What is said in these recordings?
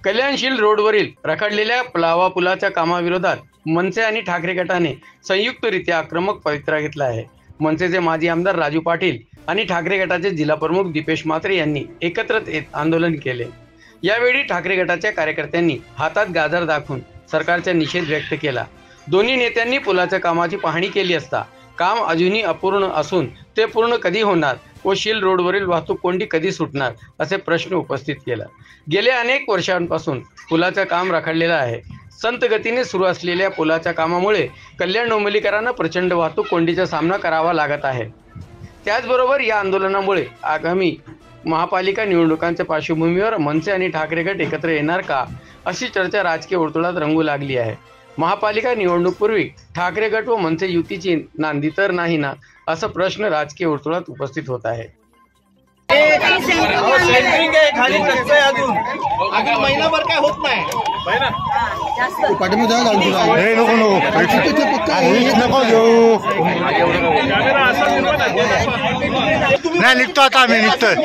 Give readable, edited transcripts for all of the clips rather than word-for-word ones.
कल्याणशील रोडवरील रखडलेल्या लावा पुलाच्या कामाविरोधात मनसे आणि ठाकरे गटाने संयुक्तरित्या आक्रमक पवित्रा घेतला आहे। मनसेचे माजी आमदार राजू पाटील आणि ठाकरे गटाचे जिल्हा प्रमुख दीपेश म्हात्रे यांनी एकत्र येत आंदोलन केले। यावेळी ठाकरे गटाच्या कार्यकर्त्यांनी हातात गाजर दाखवून सरकारचा निषेध व्यक्त केला। दोन्ही नेत्यांनी पुलाच्या कामाची पाहणी केली असता काम अजूनही अपूर्ण असून ते पूर्ण कधी होणार व शील रोडवरील वाहतूक कोंडी कधी सुटणार असे प्रश्न उपस्थित केला। गेल्या अनेक वर्षांपासून पुलाचे काम रखडलेले आहे। संत गतीने सुरू असलेल्या पुलाच्या कामामुळे कल्याण डोंबिवलीकरांना प्रचंड वाहतूक कोंडीचा सामना करावा लागत आहे। त्याचबरोबर या आंदोलनामुळे आगामी महापालिका निवडणुकांच्या पार्श्वभूमीवर मनसे आणि ठाकरे गट एकत्र येणार का अशी चर्चा राजकीय वर्तुळात रंगू लागली आहे। महापालिका निवडणुकीपूर्वी ठाकरे गट व मनसे युतीची नांदी तर नाही ना असा प्रश्न राजकीय वर्तुळात उपस्थित होत आहे। महिनाभर काय होत नाही नाही निघतो आता आम्ही निघतोय।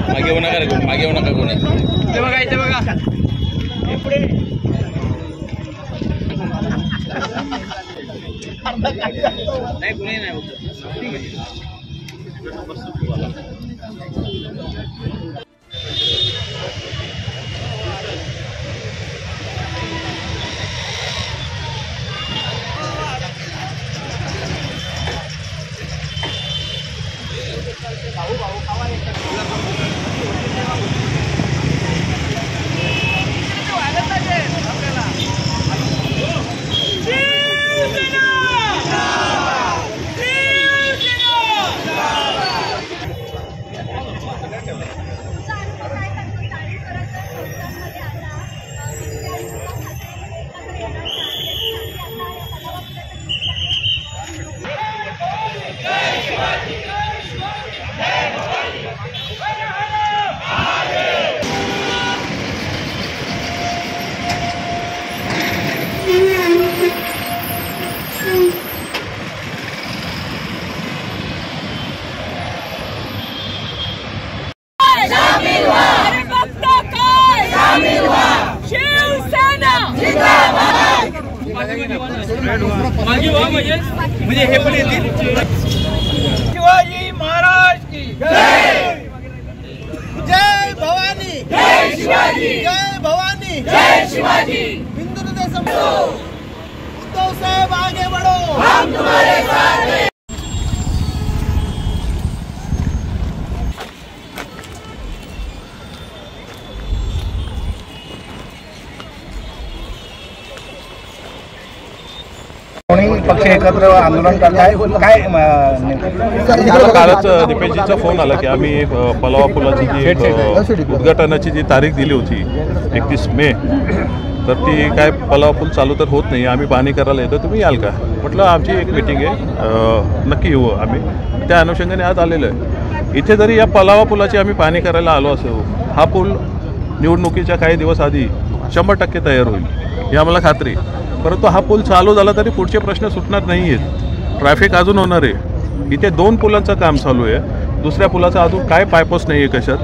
मागे येऊ नका कोणी ते बघा इथे बघा नाही कोणी नाही होत। म्हणजे हे पण येतील। शिवाजी महाराज की जय, जय भवानी, जय शिवाजी, जय भवानी, जय शिवाजी। हिंदू हृदय उद्धव साहेब आगे बढ़ो, हम तुम्हारे साथ हैं। पक्ष एकत्र आंदोलन करताय काय कालच दीपेशजीचा फोन आला की आम्ही पलावा पुलाची जी उद्घाटनाची जी तारीख दिली होती 31 मे तर ती काय पलावा पूल चालू तर होत नाही, आम्ही पाहणी करायला येतो, तुम्ही याल का? म्हटलं आमची एक मीटिंग आहे, नक्की येऊ आम्ही। त्या अनुषंगाने आज आलेलो आहे। इथे जरी या पलावा पुलाची आम्ही पाहणी करायला आलो असो, हा पूल निवडणुकीच्या काही दिवस आधी 100% तयार होईल ही आम्हाला खात्री। परंतु हा पूल चालू झाला तरी पुढचे प्रश्न सुटणार नाही आहेत। ट्रॅफिक अजून होणार आहे। इथे 2 पुलांचं काम चालू आहे, दुसऱ्या पुलाचं अजून काय पायपोस नाही आहे कशात।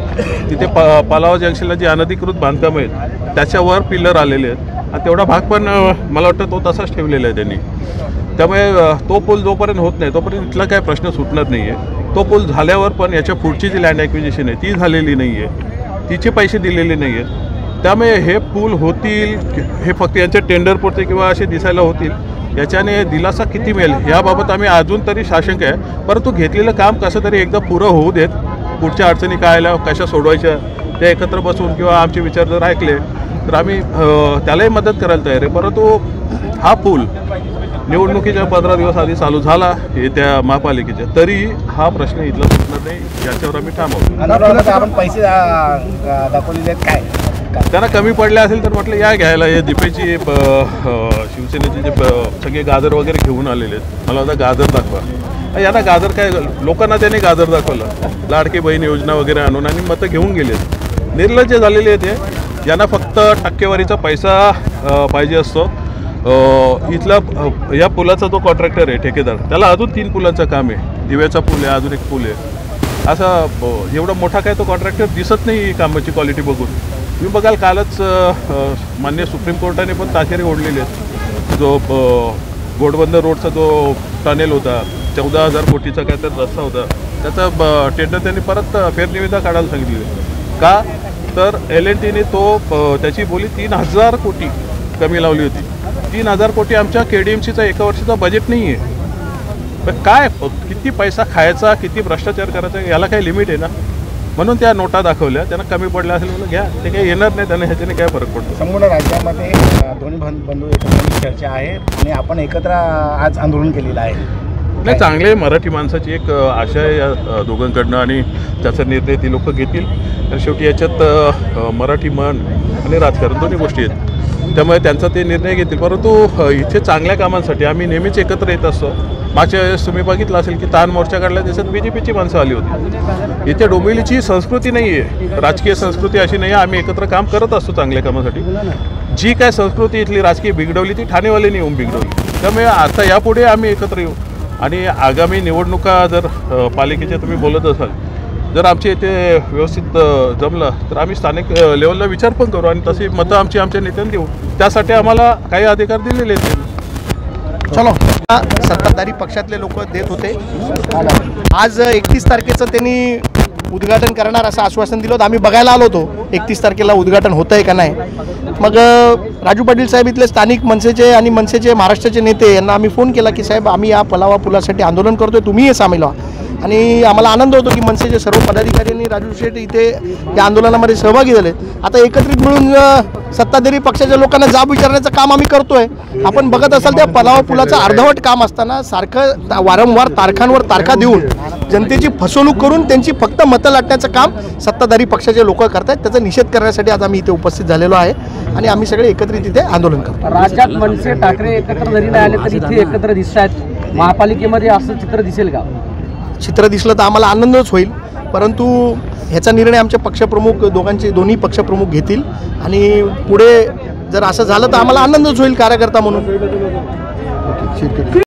तिथे पालावा जंक्शनला जी अनधिकृत बांधकामं आहेत त्याच्यावर पिल्लर आलेले आहेत आणि तेवढा भाग पण मला वाटतं तो तसाच ठेवलेला आहे त्यांनी। त्यामुळे तो पूल जोपर्यंत होत नाही तोपर्यंत इथला काय प्रश्न सुटणार नाही आहे। तो पूल झाल्यावर पण याच्या पुढची जी लँड ॲक्विजिशन आहे ती झालेली नाही आहे, तिचे पैसे दिलेले नाही आहेत। त्यामुळे हे पूल होतील हे फक्त यांच्या टेंडरपुरते किंवा असे दिसायला होतील, याच्याने दिलासा किती मिळेल याबाबत आम्ही अजून तरी साशंक आहे। परंतु घेतलेलं काम कसं तरी एकदा पुरं होऊ देत, पुढच्या अडचणी काय आल्या कशा सोडवायच्या ते एकत्र बसून किंवा आमचे विचार जर ऐकले तर आम्ही त्यालाही मदत करायला तयार आहे। परंतु हा पूल निवडणुकीच्या 15 दिवस आधी चालू झाला त्या महापालिकेच्या तरी हा प्रश्न इथला सुटणार नाही, याच्यावर आम्ही थांबवतो। आपण पैसे दाखवलेले आहेत काय त्यांना कमी पडले असेल तर म्हटलं या घ्यायला। हे दीपेची शिवसेनेचे जे सगळे गाजर वगैरे घेऊन आलेले आहेत, मला आता गाजर दाखवा। यांना गाजर काय, लोकांना त्याने गाजर दाखवलं, लाडकी बहीण योजना वगैरे आणून आणि मतं घेऊन गेलेत। निर्लज्ज झालेले आहेत हे। यांना फक्त टक्केवारीचा पैसा पाहिजे असतो। इथला या पुलाचा जो कॉन्ट्रॅक्टर आहे ठेकेदार त्याला अजून 3 पुलांचं काम आहे, दिव्याचा पूल आहे, अजून एक पूल आहे, असा एवढा मोठा काय तो कॉन्ट्रॅक्टर दिसत नाही कामाची क्वालिटी बघून. तुम्ही बघाल कालच मान्य सुप्रीम कोर्टाने पण ताशेरे ओढलेले आहेत. जो घोडबंदर रोडचा जो टनेल होता 14,000 कोटीचा काय तर रस्ता होता, त्याचा टेंडर त्यांनी परत फेरनिविदा काढायला सांगितली. का तर LNTने तो त्याची बोली 3,000 कोटी कमी लावली होती. 3,000 कोटी आमच्या KDMCचा एका वर्षाचा बजेट नाही आहे. पण काय किती पैसा खायचा, किती भ्रष्टाचार करायचा, याला काही लिमिट आहे ना. म्हणून त्या नोटा दाखवल्या, त्यांना कमी पडल्या असेल म्हणून घ्या, ते काही येणार नाही, त्यांना ह्याच्याने काय फरक पडतो. संपूर्ण राज्यामध्ये दोन्ही बंधू एकत्र चर्चा आहे आणि आपण एकत्र आज आंदोलन केलेलं आहे. नाही, चांगले मराठी माणसाची एक आशा आहे या दोघांकडनं आणि त्याचा निर्णय ती लोक घेतील. आणि शेवटी याच्यात मराठी मन आणि राजकारण दोन्ही गोष्टी आहेत, त्यामुळे त्यांचा ते निर्णय घेतील. परंतु इथे चांगल्या कामांसाठी आम्ही नेहमीच एकत्र येत असतो. मागच्या वेळेस तुम्ही बघितलं असेल की तान मोर्चा काढला, त्याच्यात BJPची माणसं आली होती. इथे डोंबिवलीची संस्कृती नाही आहे, राजकीय संस्कृती अशी नाही आहे. आम्ही एकत्र काम करत असतो चांगल्या कामासाठी. जी काय संस्कृती इथली राजकीय बिघडवली ती ठाणेवाल्यांनी येऊन बिघडवली. त्यामुळे आता यापुढे आम्ही एकत्र येऊ आणि आगामी निवडणुका जर पालिकेच्या तुम्ही बोलत असाल, जर आमच्या इथे व्यवस्थित जमलं तर आम्ही स्थानिक लेवलला विचार पण करू आणि तशी मतं आमच्या नेत्यांनी देऊ. त्यासाठी आम्हाला काही अधिकार दिलेले आहेत. चलो, सत्ताधारी पक्षातले लोक देत होते. आज 31 तारखेचं त्यांनी उद्घाटन करणार असं आश्वासन दिलं होतं. आम्ही बघायला आलो होतो 31 तारखेला उद्घाटन होतं आहे का नाही. मग राजू पाटील साहेब इथले स्थानिक मनसेचे आणि मनसेचे महाराष्ट्राचे नेते यांना आम्ही फोन केला की साहेब आम्ही या पलावा पुलासाठी आंदोलन करतोय, तुम्हीही सामील व्हा. आणि आम्हाला आनंद होतो की मनसेचे सर्व पदाधिकारी आणि राजू शेठ इथे या आंदोलनामध्ये सहभागी झाले. आता एकत्रित मिळून सत्ताधारी पक्षाच्या लोकांना जाब विचारण्याचं काम आम्ही करतोय. आपण बघत असाल त्या पलावा पुलाचं अर्धवट काम असताना सारखं वारंवार तारखांवर तारखा देऊन जनतेची फसवणूक करून त्यांची फक्त मतं लाटण्याचं काम सत्ताधारी पक्षाचे लोक करतात. त्याचा निषेध करण्यासाठी आज आम्ही इथे उपस्थित झालेलो आहे आणि आम्ही सगळे एकत्रित इथे आंदोलन करतो. राज्यात मनसे ठाकरे एकत्र जरी नाही आले तरी इथे एकत्र दिसत आहेत. महापालिकेमध्ये असं चित्र दिसेल का? चित्र दिसलं तर आम्हाला आनंदच होईल, परंतु ह्याचा निर्णय आमचे पक्षप्रमुख दोन्ही पक्षप्रमुख घेतील आणि पुढे जर असं झालं तर आम्हाला आनंदच होईल कार्यकर्ता म्हणून.